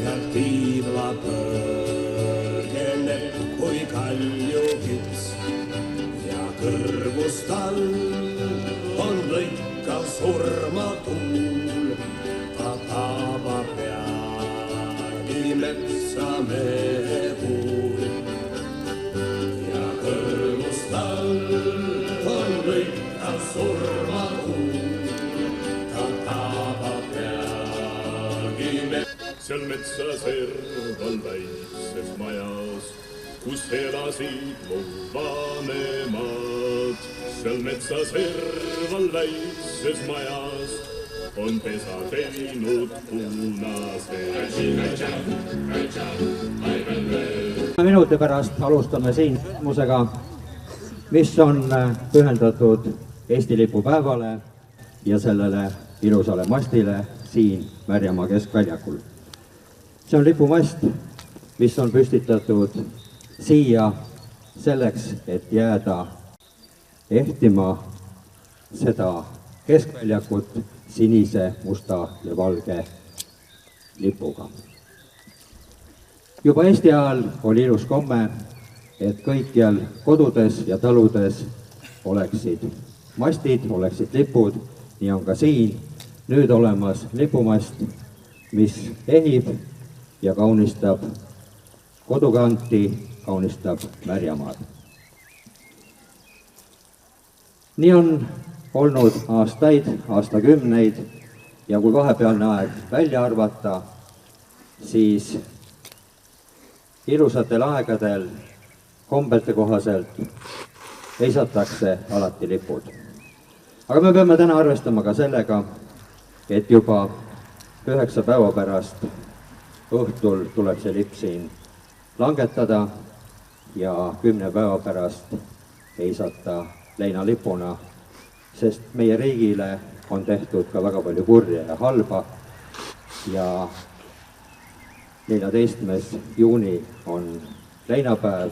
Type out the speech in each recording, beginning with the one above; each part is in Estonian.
sealt tiivla põgeneb kui kaljukits ja kõrvus tal on lõikav surmatuul. Ta tabab peagi metsamehe puul ja kõrvus tal on lõikav surmatuul. Ta tabab peagi seal metsa serval väikses majas, kus elasid mu vanemad. Seal metsa serval väikses majas on pesa teinud punase. Minuti pärast alustame siin sündmusega, mis on pühendatud Eesti lipu päevale ja sellele ilusale mastile siin Märjamaa keskväljakul. See on lipumast, mis on püstitatud siia selleks, et jääda ehtima seda keskväljakut sinise, musta ja valge lipuga. Juba Eesti ajal oli ilus komme, et kõikjal kodudes ja taludes oleksid mastid, oleksid lipud, nii on ka siin nüüd olemas lipumast, mis ehib ja kaunistab kodukanti, kaunistab Märjamaad. Nii on olnud aastaid, aastakümneid ja kui vahepealne aeg välja arvata, siis ilusatel aegadel kombete kohaselt heisatakse alati lipud. Aga me peame täna arvestama ka sellega, et juba 9 päeva pärast õhtul tuleb see lipp siin langetada ja 10 päeva pärast heisata leinalipuna, sest meie riigile on tehtud ka väga palju kurja ja halba ja 14. juuni on leinapäev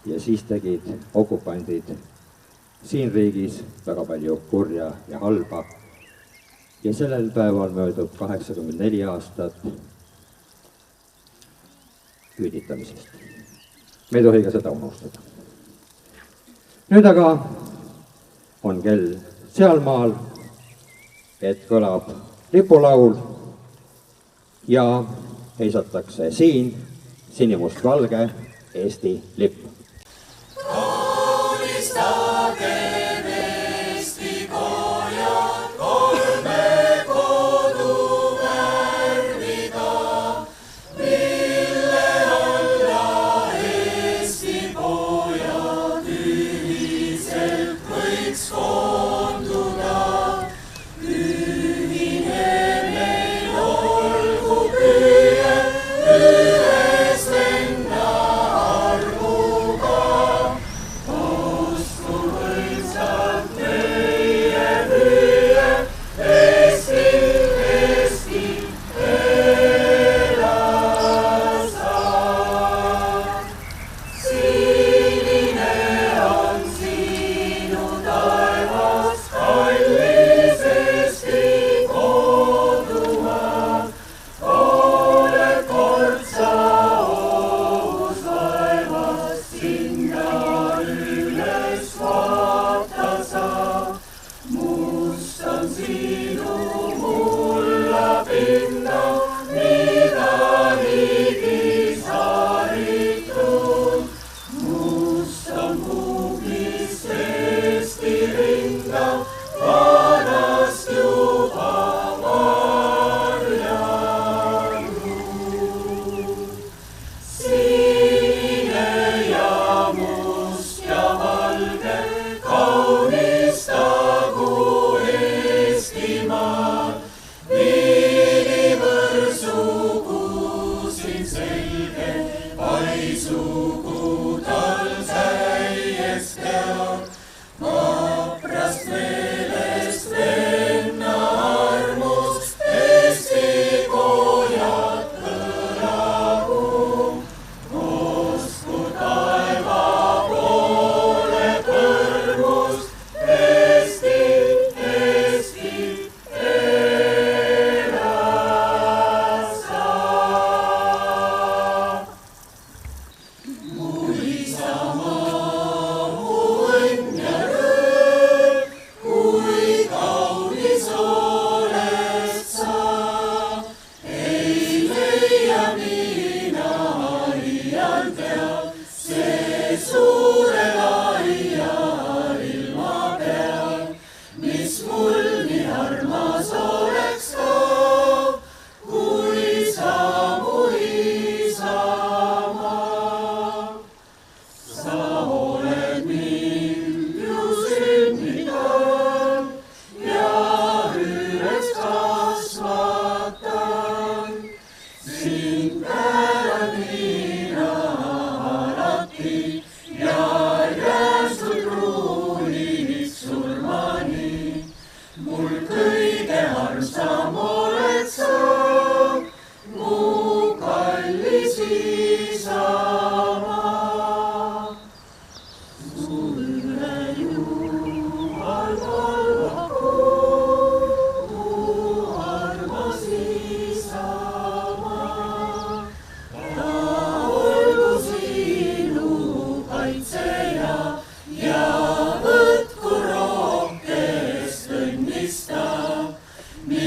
ja siis tegid okupandid siin riigis väga palju kurja ja halba. Ja sellel päeval möödub 84 aastat küüditamisest. Me ei tohi ka seda unustada. Nüüd aga on kell sealmaal, et kõlab lipulaul ja heisatakse siin sinimustvalge Eesti lipp.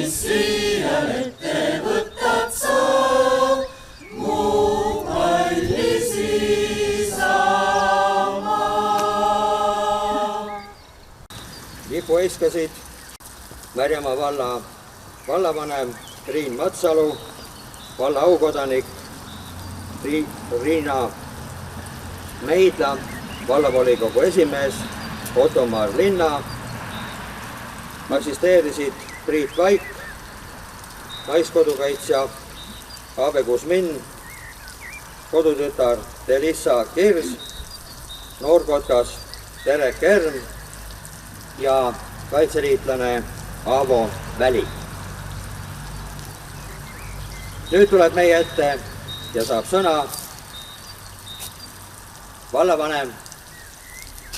mis siia ette võtad sa, mu kallis isamaa. Lipu heiskasid Märjamaa valla vallavanem Triin Matsalu, valla aukodanik Riina Meidla, vallavolikogu esimees Ottomar Linna, assisteerisid Priit Vaik, naiskodukaitsja Aave Kusmin, kodutütar Delissa Kirs, noorkotkas Tere Kerm ja kaitseliitlane Aavo Väli. Nüüd tuleb meie ette ja saab sõna vallavanem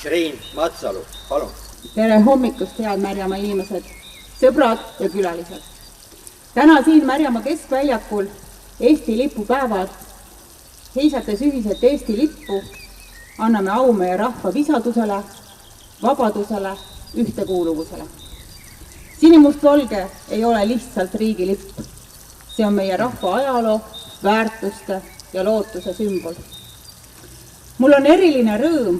Triin Matsalu. Palun. Tere hommikust, head Märjamaa inimesed, sõbrad ja külalised. Täna siin Märjamaa keskväljakul Eesti lipupäevad, heisates ühiselt Eesti lippu, anname au meie rahva visadusele, vabadusele, ühtekuuluvusele. Sinimustvalge ei ole lihtsalt riigilipp. See on meie rahva ajaloo, väärtuste ja lootuse sümbol. Mul on eriline rõõm,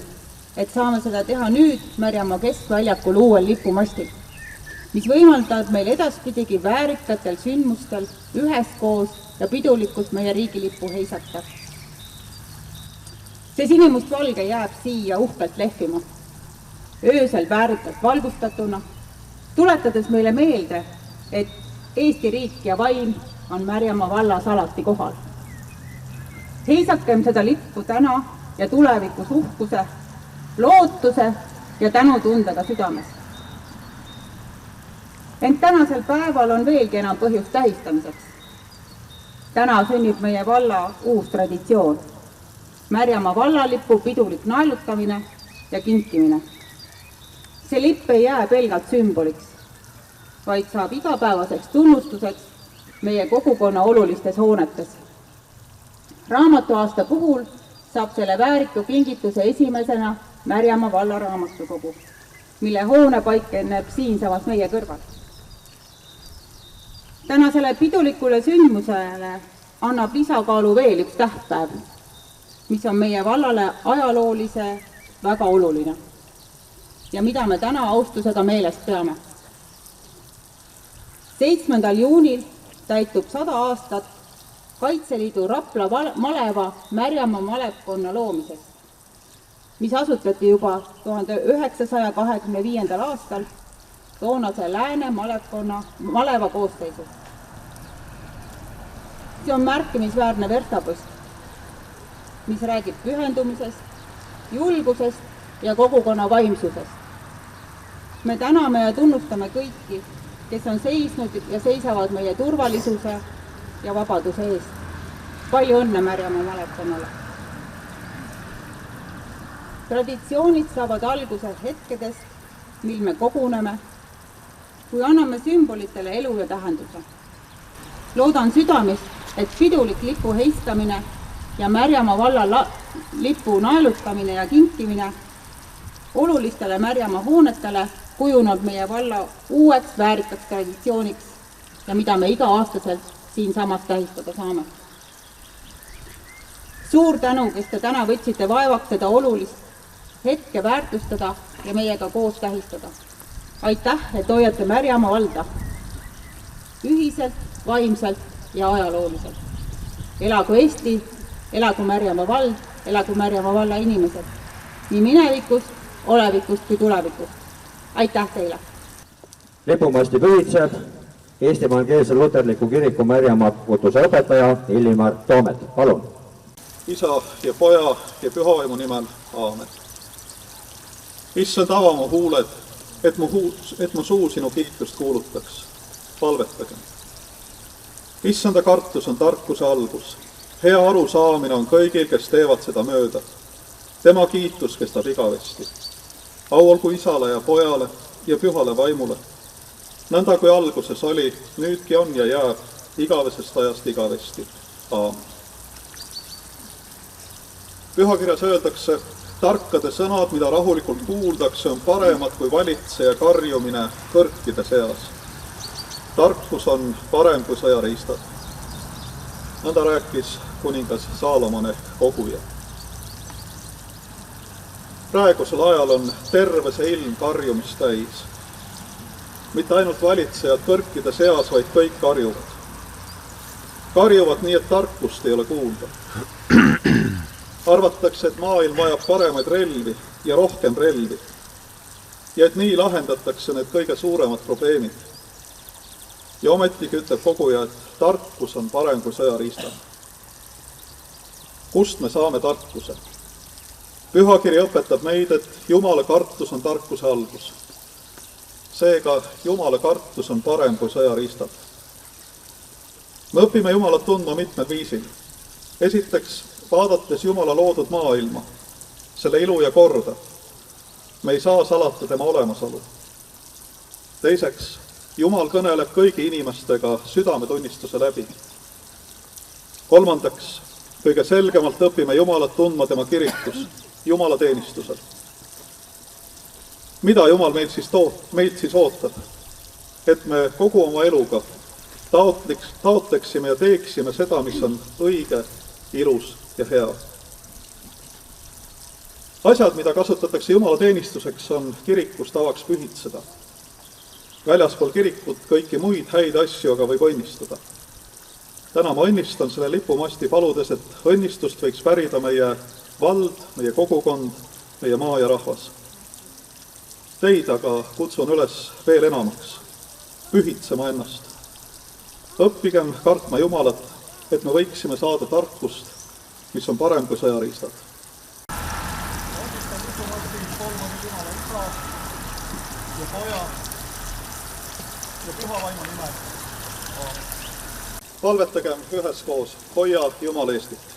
et saame seda teha nüüd Märjamaa keskväljakul uuel lipumastil, mis võimaldab meil edaspidigi väärikatel sündmustel üheskoos ja pidulikult meie riigilippu heisata. See sinimustvalge jääb siia uhkelt lehvima, öösel väärikalt valgustatuna, tuletades meile meelde, et Eesti riik ja vaim on Märjamaa vallas alati kohal. Heisakem seda lippu täna ja tulevikus uhkuse, lootuse ja tänutundega südames. Ent tänasel päeval on veelgi enam põhjust tähistamiseks. Täna sünnib meie valla uus traditsioon. Märjamaa vallalipu pidulik naelutamine ja kinkimine. See lipp ei jää pelgalt sümboliks, vaid saab igapäevaseks tunnustuseks meie kogukonna olulistes hoonetes. Raamatuaasta puhul saab selle vääriku kingituse esimesena Märjamaa valla raamatukogu, mille hoone paikneb siinsamas meie kõrval. Tänasele pidulikule sündmusele annab lisakaalu veel üks tähtpäev, mis on meie vallale ajaloolise väga oluline ja mida me täna austusega meeles peame. 7. juunil täitub 100 aastat Kaitseliidu Rapla maleva Märjamaa malevkonna loomisest, mis asutati juba 1925. aastal toonase Lääne maleva koosseisus. See on märkimisväärne verstapost, mis räägib pühendumisest, julgusest ja kogukonna vaimsusest. Me täname ja tunnustame kõiki, kes on seisnud ja seisavad meie turvalisuse ja vabaduse eest. Palju õnne Märjamaa malevkonnale! Traditsioonid saavad alguse hetkedest, mil me koguneme, kui anname sümbolitele elu ja tähenduse. Loodan südamest, et pidulik lipu heiskamine ja Märjamaa valla lipu naelutamine ja kinkimine olulistele Märjamaa hoonetele kujuneb meie valla uueks väärikaks traditsiooniks ja mida me iga-aastaselt siinsamas tähistada saame. Suur tänu, kes te täna võtsite vaevaks seda olulist hetke väärtustada ja meiega koos tähistada. Aitäh, et hoiate Märjamaa valda ühiselt, vaimselt ja ajalooliselt. Elagu Eesti, elagu Märjamaa vald, elagu Märjamaa valla inimesed. Nii minevikust, olevikust kui tulevikust. Aitäh teile! Lipumasti pühitseb Eesti Evangeelse Luterliku Kiriku Märjamaa kutuse õpetaja Illimar Toomet. Palun! Isa ja Poja ja Pühavaimu nimel. Aamen. Issand, ava mu huuled, et mu suu sinu kiitust kuulutaks. Palvetagem. Issanda kartus on tarkuse algus. Hea arusaamine on kõigil, kes teevad seda mööda. Tema kiitus kestab igavesti. Au olgu Isale ja Pojale ja Pühale Vaimule. Nõnda kui alguses oli, nüüdki on ja jääb igavesest ajast igavesti. Aamen. Pühakirjas öeldakse, tarkade sõnad, mida rahulikult kuuldakse, on paremad kui valitseja karjumine kõrkide seas. tarkus on parem kui sõjariistad. Nõnda rääkis kuningas Saalomon ehk koguja. Praegusel ajal on terve see ilm karjumist täis. Mitte ainult valitsejad kõrkide seas, vaid kõik karjuvad. Karjuvad nii, et tarkust ei ole kuulda. Arvatakse, et maailm vajab paremaid relvi ja rohkem relvi. Ja et nii lahendatakse need kõige suuremad probleemid. Ja ometigi ütleb koguja, et tarkus on parem kui sõjariistad. Kust me saame tarkuse? Pühakiri õpetab meid, et Jumala kartus on tarkuse algus. Seega Jumala kartus on parem kui sõjariistad. Me õpime Jumalat tundma mitmel viisil. Esiteks, vaadates Jumala loodud maailma, selle ilu ja korda, me ei saa salata tema olemasolu. Teiseks, Jumal kõneleb kõigi inimestega südametunnistuse läbi. Kolmandaks, kõige selgemalt õpime Jumalat tundma tema kirikus, Jumala teenistusel. Mida Jumal meilt siis ootab? Et me kogu oma eluga taotleksime ja teeksime seda, mis on õige, ilus ja hea. Asjad, mida kasutatakse Jumala teenistuseks, on kirikus tavaks pühitseda. Väljaspool kirikut kõiki muid häid asju aga võib õnnistada. Täna ma õnnistan selle lipumasti paludes, et õnnistust võiks pärida meie vald, meie kogukond, meie maa ja rahvas. Teid aga kutsun üles veel enamaks, pühitsema ennast. Õppigem kartma Jumalat, et me võiksime saada tarkust, mis on parem kui sõjariistad. Ja Poja ja Püha Vaimu nimel. Palvetagem üheskoos, hoia Jumal Eestit.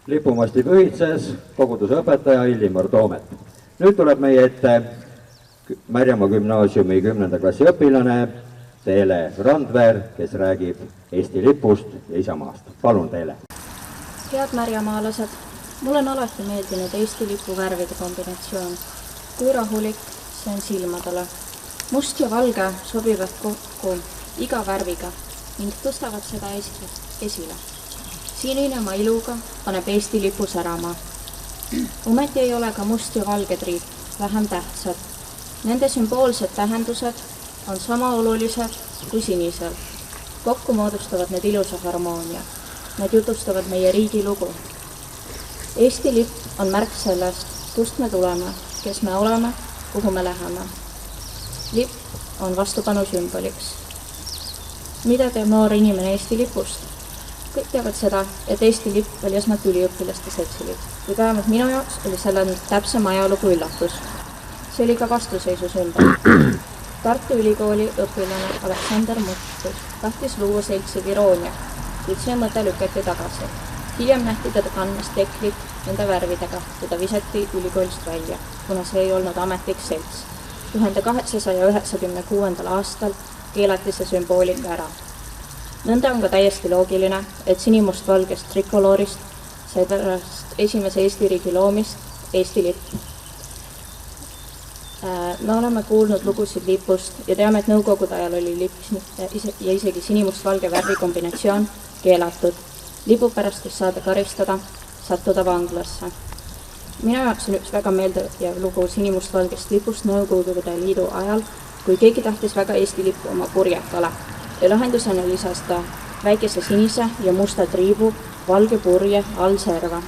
Lipumasti pühitses koguduse õpetaja Illimar Toomet. Nüüd tuleb meie ette Märjamaa gümnaasiumi 10. klassi õpilane Teele Randver, kes räägib Eesti lipust ja isamaast. Palun Teele. Head märjamaalased, mulle on alati meeldinud Eesti lipu värvide kombinatsioon. Kui rahulik, see on silmadele. Must ja valge sobivad kokku iga värviga ning tõstavad seda esile. Sinine oma iluga paneb Eesti lipu särama. Ometi ei ole ka must ja valge triip vähem tähtsad. Nende sümboolsed tähendused on sama olulised kui sinisel. Kokku moodustavad need ilusa harmoonia. Need jutustavad meie riigi lugu. Eesti lipp on märk sellest, kust me tuleme, kes me oleme, kuhu me läheme. Lipp on vastupanu sümboliks. Mida teeb noor inimene Eesti lipust? Kõik teavad seda, et Eesti lipp oli esmalt üliõpilaste seltsilipp, kuid vähemalt minu jaoks oli selle täpsem ajalugu üllatus. See oli ka vastuseisu sümbol. Tartu Ülikooli õpilane Aleksander Muttus tahtis luua seltsi Viroonia, kuid see mõte lükati tagasi. Hiljem nähti teda kandmas teklit nende värvidega, kui ta visati ülikoolist välja, kuna see ei olnud ametlik selts. 1896. aastal keelati see sümboolika ära. Nõnda on ka täiesti loogiline, et sinimustvalgest trikoloorist sai pärast esimese Eesti riigi loomist Eesti lipp. Me oleme kuulnud lugusid lipust ja teame, et nõukogude ajal oli lipp ja isegi sinimustvalge värvikombinatsioon keelatud. Lipu pärast võis saada karistada, sattuda vanglasse. Minu jaoks on üks väga meeldiv lugu sinimustvalgest lipust Nõukogude Liidu ajal, kui keegi tahtis väga Eesti lippu oma purjetale ja lahendusena lisas ta väikese sinise ja musta triibu valge purje all serva.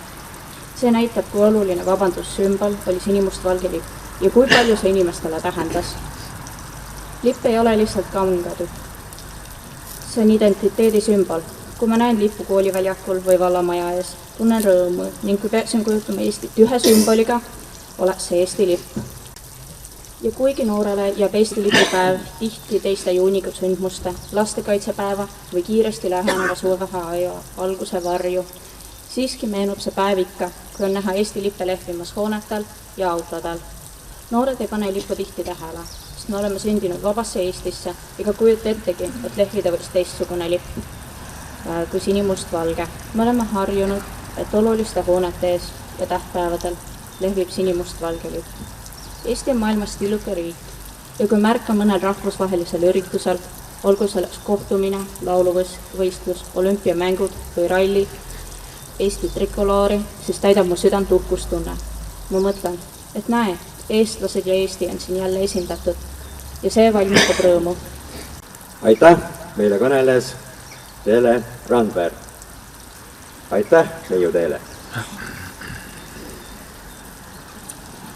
See näitab, kui oluline vabandussümbol oli sinimustvalge lipp ja kui palju see inimestele tähendas. Lipp ei ole lihtsalt kaungadu. See on identiteedi sümbol. Kui ma näen lippu kooliväljakul või vallamaja ees, tunnen rõõmu ning kui peaksin kujutama Eestit ühe sümboliga, oleks see Eesti lipp. Ja kuigi noorele jääb Eesti lipupäev tihti teiste juunikuu sündmuste, lastekaitsepäeva või kiiresti läheneva suvevaheaja alguse varju, siiski meenub see päev ikka, kui on näha Eesti lippe lehvimas hoonetel ja autodel. Noored ei pane lippu tihti tähele, sest me oleme sündinud vabasse Eestisse ega kujuta ettegi, et lehvida võiks teistsugune lipp kui sinimustvalge. Me oleme harjunud, et oluliste hoonete ees ja tähtpäevadel lehvib sinimustvalge lipp. Eesti on maailmas tilluke riik ja kui märka mõnel rahvusvahelisel üritusel, olgu selleks kohtumine, lauluvõistlus, olümpiamängud või ralli, Eesti trikoloori, siis täidab mu südant uhkustunne. Ma mõtlen, et näe, eestlased ja Eesti on siin jälle esindatud ja see valmistab rõõmu. Aitäh, meile kõneles Teele Randberg. Aitäh, Leiu Teele.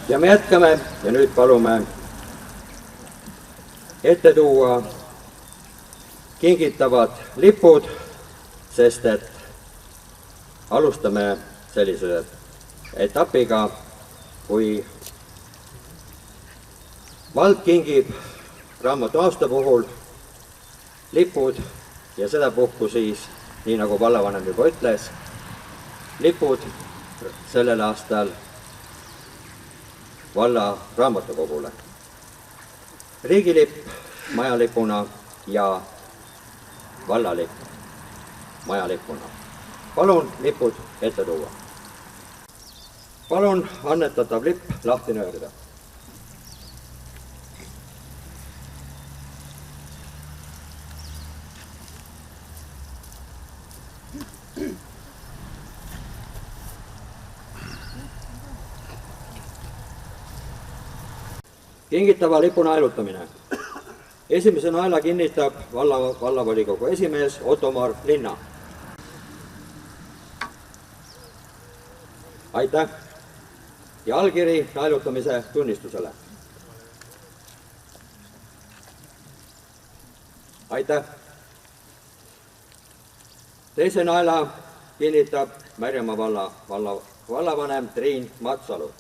Ja me jätkame ja nüüd palume ette tuua kingitavad lipud, sest et alustame sellise etapiga, kui vald kingib raamatu aasta puhul lipud ja sedapuhku siis, nii nagu vallavanem juba ütles, lipud sellel aastal valla raamatukogule. Riigilipp majalipuna ja vallalipp majalipuna. Palun lipud ette tuua. Palun annetatav lipp lahti nöörida. Kingitava lipu naelutamine. Esimese naela kinnitab vallavolikogu esimees Ottomar Linna. Aitäh! Ja allkiri naelutamise tunnistusele. Aitäh! Teise naela kinnitab Märjamaa vallavanem Triin Matsalu.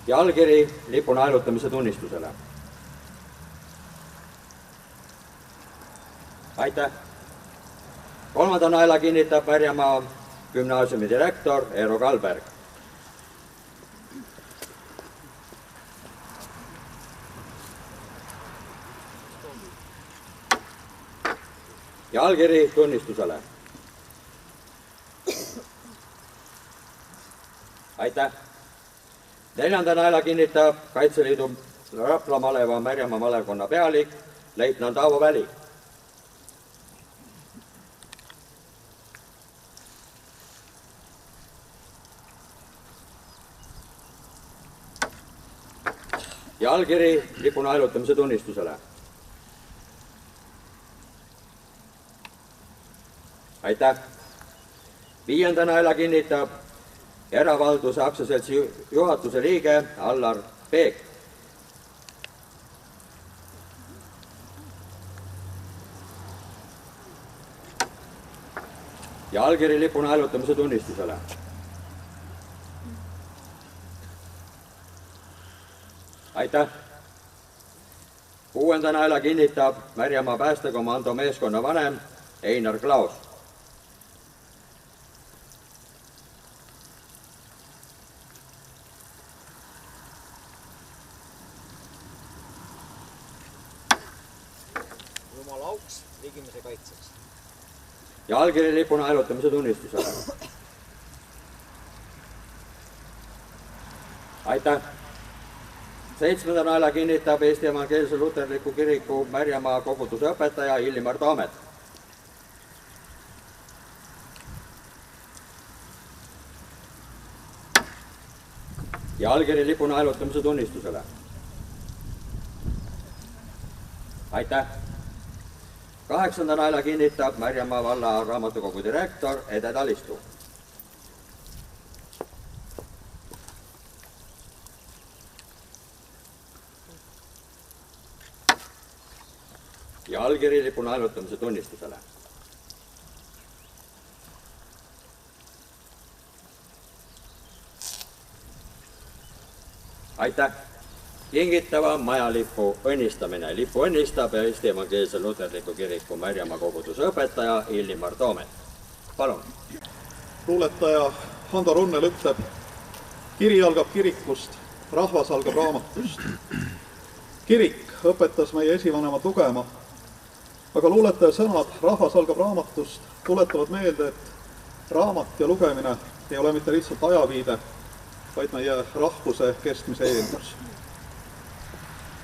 Ja allkiri lipu naelutamise tunnistusele. Aitäh! Kolmanda naela kinnitab Märjamaa gümnaasiumi direktor Eero Kalberg. Ja allkiri tunnistusele. Aitäh! Neljanda naela kinnitab Kaitseliidu Rapla maleva Märjamaa malevkonna pealik leitnant Aavo Väli. Ja allkiri lipu naelutamise tunnistusele. Aitäh! Viienda naela kinnitab Eravalduse aktsiaseltsi juhatuse liige Allar Peek. Ja allkiri lipu naelutamise tunnistusele. Aitäh! 6. naela kinnitab Märjamaa päästekomando meeskonna vanem Einar Klaus. Jumala auks ligimise kaitseks. Ja allkiri lipu naelutamise tunnistusele. Aitäh! 7. naela kinnitab Eesti Evangeelse Luterliku Kiriku Märjamaa koguduse õpetaja Illimar Toomet. Ja allkiri lipu naelutamise tunnistusele. Aitäh! 8. naela kinnitab Märjamaa valla raamatukogu direktor Ede Talistu. Ja allkiri lipu naelutamise tunnistusele. Aitäh! Kingitava majalipu õnnistamine. Lipu õnnistab Eesti Evangeelse Luterliku Kiriku Märjamaa koguduse õpetaja Illimar Toomet. Palun! Luuletaja Hando Runnel ütleb, kiri algab kirikust, rahvas algab raamatust. Kirik õpetas meie esivanemad lugema, aga luuletaja sõnad rahvas algab raamatust tuletavad meelde, et raamat ja lugemine ei ole mitte lihtsalt ajaviide, vaid meie rahvuse kestmise eeldus.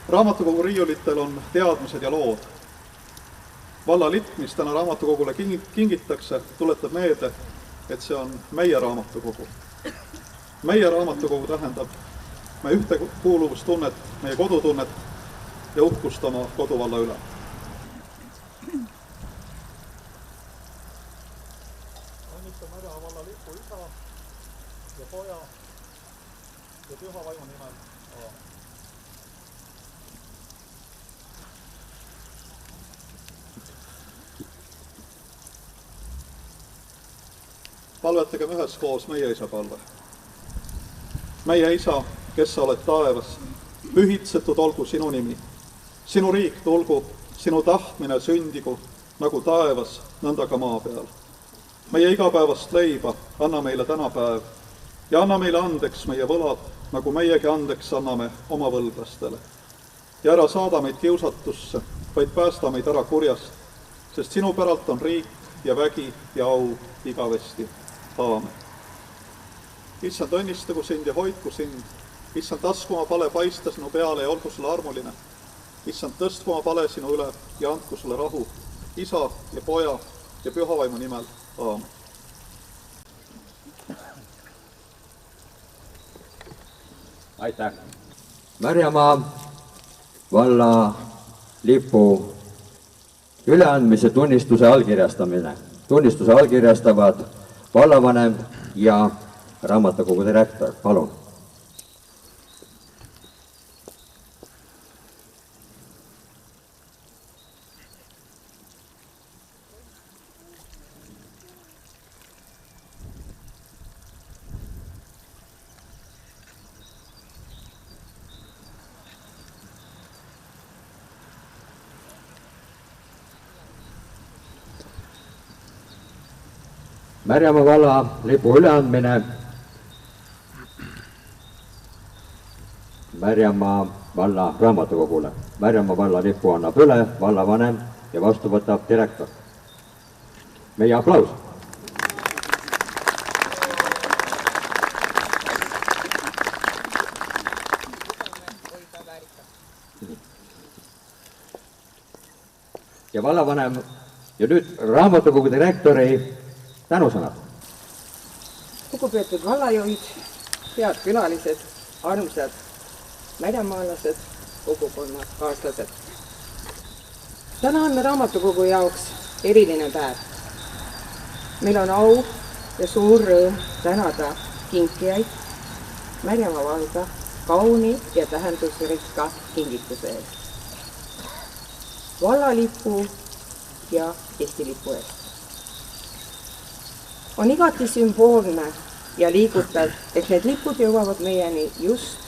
Raamatukogu riiulitel on teadmised ja lood. Valla lipp, mis täna raamatukogule kingitakse, tuletab meelde, et see on meie raamatukogu. Meie raamatukogu tähendab meie ühtekuuluvustunnet, meie kodutunnet ja uhkust oma koduvalla üle. Õnnistan Märjamaa valla lipu isa ja poja ja püha vaimu nimel. Palvetagem üheskoos meie isa palve. Meie isa, kes sa oled taevas, pühitsetud olgu sinu nimi. Sinu riik tulgu, sinu tahtmine sündigu, nagu taevas, nõnda ka maa peal. Meie igapäevast leiba anna meile tänapäev ja anna meile andeks meie võlad, nagu meiegi andeks anname oma võlglastele. Ja ära saada meid kiusatusse, vaid päästa meid ära kurjast, sest sinu päralt on riik ja vägi ja au igavesti. Aamen. Issand, õnnistagu sind ja hoidku sind. Issand, tasku oma pale paista sinu peale ja olgu sulle armuline. Issand, tõstku oma pale sinu üle ja andku sulle rahu. Isa ja poja ja püha vaimu nimel. Aamen. Aitäh! Märjamaa valla lipu üleandmise tunnistuse allkirjastamine. Tunnistuse allkirjastavad vallavanem ja raamatukogu direktor. Palun! Märjamaa valla lipu üleandmine. Märjamaa valla raamatukogule. Märjamaa valla lipu annab üle vallavanem ja vastu võtab direktor. Meie aplaus! Ja vallavanem ja nüüd raamatukogu direktori tänusõnad. Lugupeetud vallajuhid, head külalised, armsad märjamaalased, kogukonna kaaslased. Täna on raamatukogu jaoks eriline päev. Meil on au ja suur rõõm tänada kinkijaid Märjamaa valda kauni ja tähendusrikka kingituse eest. Vallalipu ja Eesti lipu eest. On igati sümboolne ja liigutav, et need lipud jõuavad meieni just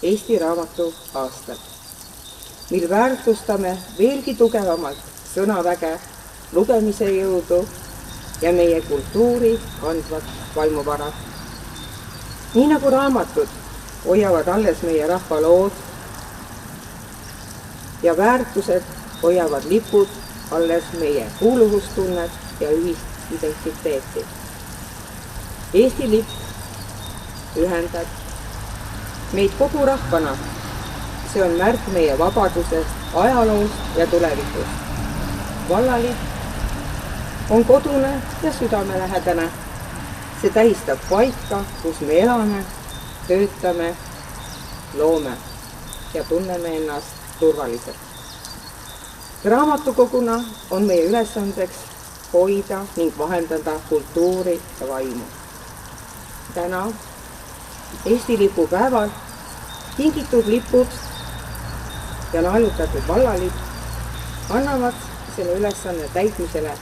Eesti raamatu aastal. mil väärtustame veelgi tugevamalt sõnaväge, lugemise jõudu ja meie kultuuri kandvat vaimuvara. Nii nagu raamatud hoiavad alles meie rahva lood ja väärtused hoiavad lipud alles meie kuuluvustunnet ja ühist identiteeti. Eesti lipp ühendab meid kogu rahvana. See on märk meie vabadusest, ajaloost ja tulevikust. Vallalipp on kodune ja südamelähedane. See tähistab paika, kus me elame, töötame, loome ja tunneme ennast turvaliselt. Raamatukoguna on meie ülesandeks hoida ning vahendada kultuuri ja vaimu. Täna, Eesti lipu päeval, kingitud lipud ja naelutatud vallalipp annavad selle ülesanne täitmisele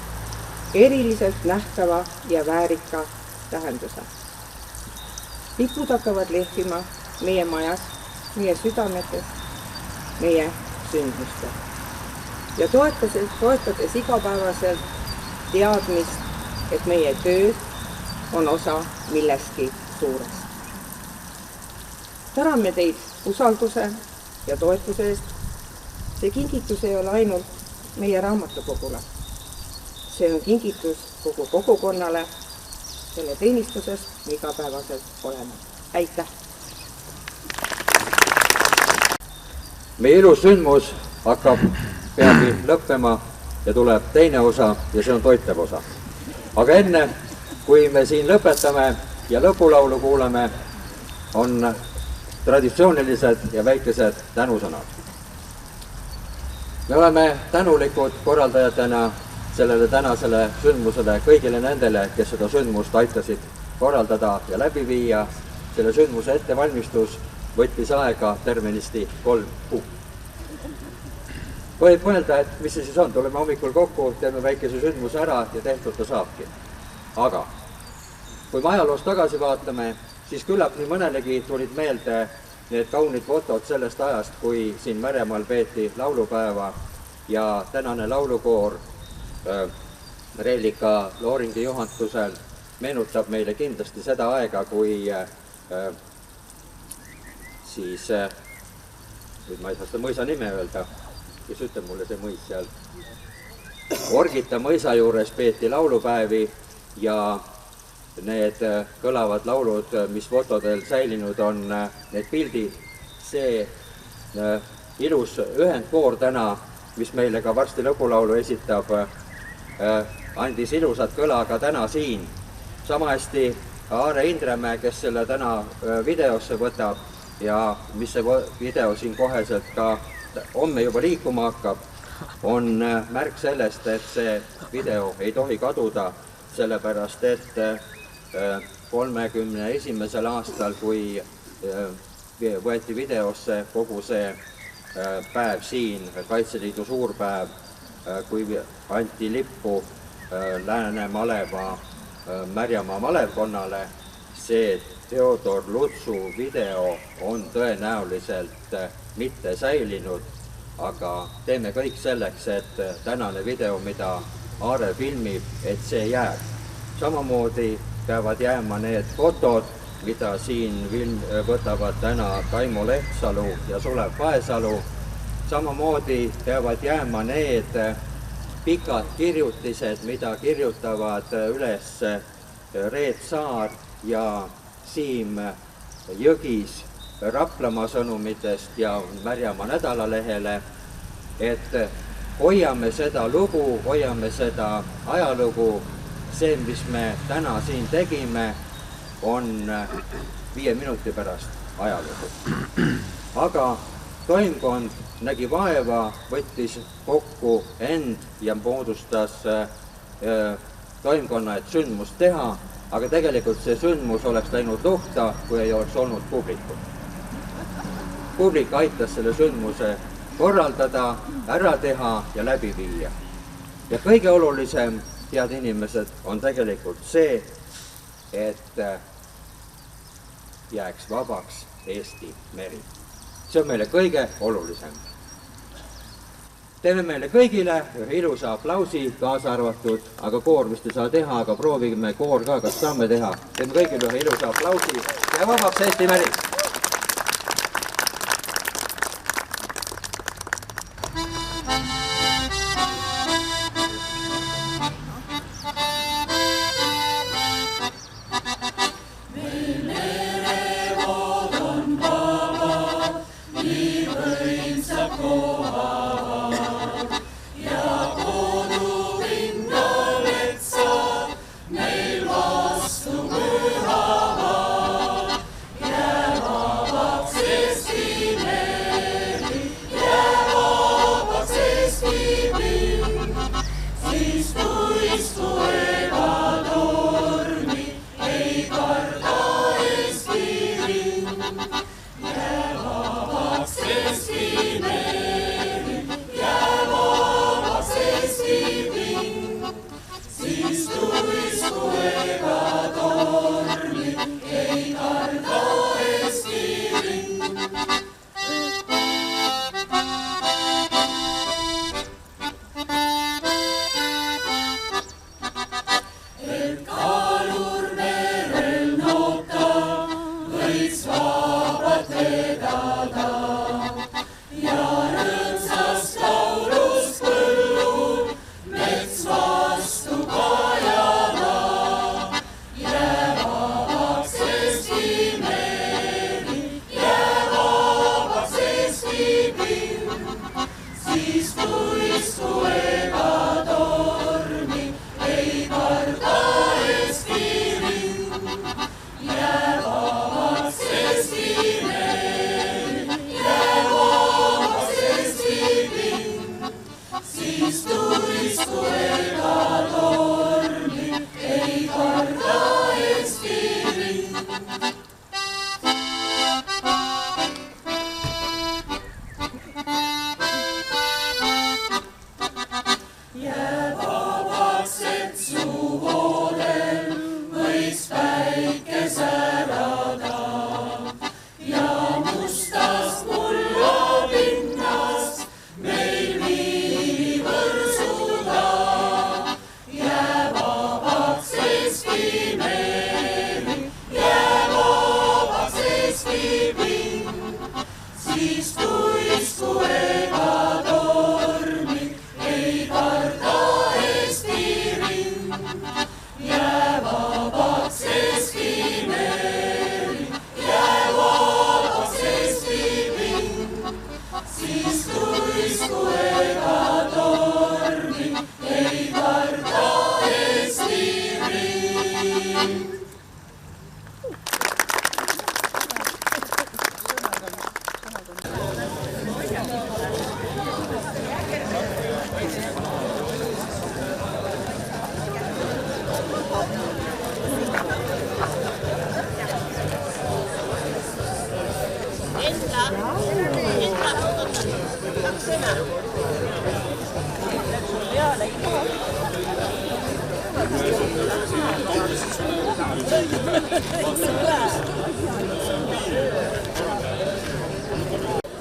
eriliselt nähtava ja väärika tähenduse. Lipud hakkavad lehvima meie majas, meie südametes, meie sündmustel ja toetades igapäevaselt teadmist, et meie töö on osa millestki suurest. Täname teid usalduse ja toetuse eest. See kingitus ei ole ainult meie raamatukogule. See on kingitus kogu kogukonnale, selle teenistuses me igapäevaselt oleme. Aitäh! Meie ilus sündmus hakkab peagi lõppema ja tuleb teine osa ja see on toitev osa. Aga enne, kui me siin lõpetame ja lõpulaulu kuulame, on traditsioonilised ja väikesed tänusõnad. Me oleme tänulikud korraldajatena sellele tänasele sündmusele kõigile nendele, kes seda sündmust aitasid korraldada ja läbi viia. Selle sündmuse ettevalmistus võttis aega tervenisti 3 kuud. Võib mõelda, et mis see siis on, tuleme hommikul kokku, teeme väikese sündmuse ära ja tehtud ta saabki. Aga kui me ajaloos tagasi vaatame, siis küllap nii mõnelegi tulid meelde need kaunid fotod sellest ajast, kui siin Märjamaal peeti laulupäeva ja tänane laulukoor Reelika Looringi juhatusel meenutab meile kindlasti seda aega, kui siis, nüüd ma ei saa seda mõisa nime öelda, kes ütleb mulle see mõis seal, Orgita mõisa juures peeti laulupäevi ja need kõlavad laulud, mis fotodel säilinud on, need pildid, see ilus ühendkoor täna, mis meile ka varsti lõpulaulu esitab, andis ilusat kõla ka täna siin. Sama hästi Aare Indremäe, kes selle täna videosse võtab ja mis see video siin koheselt ka homme juba liikuma hakkab, on märk sellest, et see video ei tohi kaduda, sellepärast et 31. aastal, kui võeti videosse kogu see päev siin, Kaitseliidu suurpäev, kui anti lippu Lääne-Maleva Märjamaa malevkonnale, see Theodor Lutsu video on tõenäoliselt mitte säilinud, aga teeme kõik selleks, et tänane video, mida Aare filmib, et see jääb. Samamoodi peavad jääma need fotod, mida siin võtavad täna Taimo Lehtsalu ja Sulev Paesalu. Samamoodi peavad jääma need pikad kirjutised, mida kirjutavad üles Reet Saar ja Siim Jõgis Raplamaa sõnumitest ja Märjamaa nädalalehele, et hoiame seda lugu, hoiame seda ajalugu. See, mis me täna siin tegime, on 5 minuti pärast ajalugu. Aga toimkond nägi vaeva, võttis kokku end ja moodustas toimkonna, et sündmust teha, aga tegelikult see sündmus oleks läinud luhta, kui ei oleks olnud publikut. Publik aitas selle sündmuse korraldada, ära teha ja läbi viia. Ja kõige olulisem, head inimesed, on tegelikult see, et jääks vabaks Eesti meri. See on meile kõige olulisem. teeme meile kõigile ühe ilusa aplausi, kaasa arvatud, aga koor vist ei saa teha, aga proovime koor ka, kas saame teha. Teeme kõigile ühe ilusa aplausi ja vabaks Eesti meri!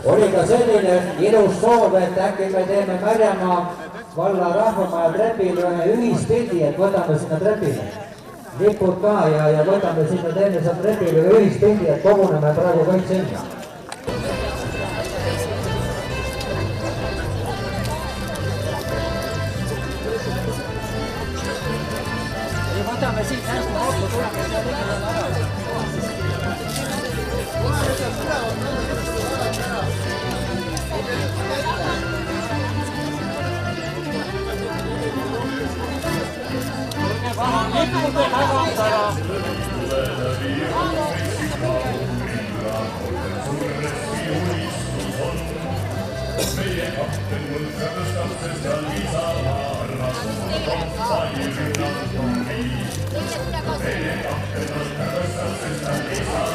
Oli ka selline ilus soov, et äkki me teeme Märjamaa valla rahvamaja trepile ühe ühispildi, et võtame sinna trepile lipud ka ja võtame sinna, teeme seal trepile ühe ühispildi, et koguneme praegu kõik sinna. Ja võtame siit hästi kokku, tuleme seal ligemale ära. Lippude tagant ära. Meie kapten mõlgõstab, sest ta lisama rahvama kompanii rünnakugi. Meie kapten mõlgõstab, sest ta lisama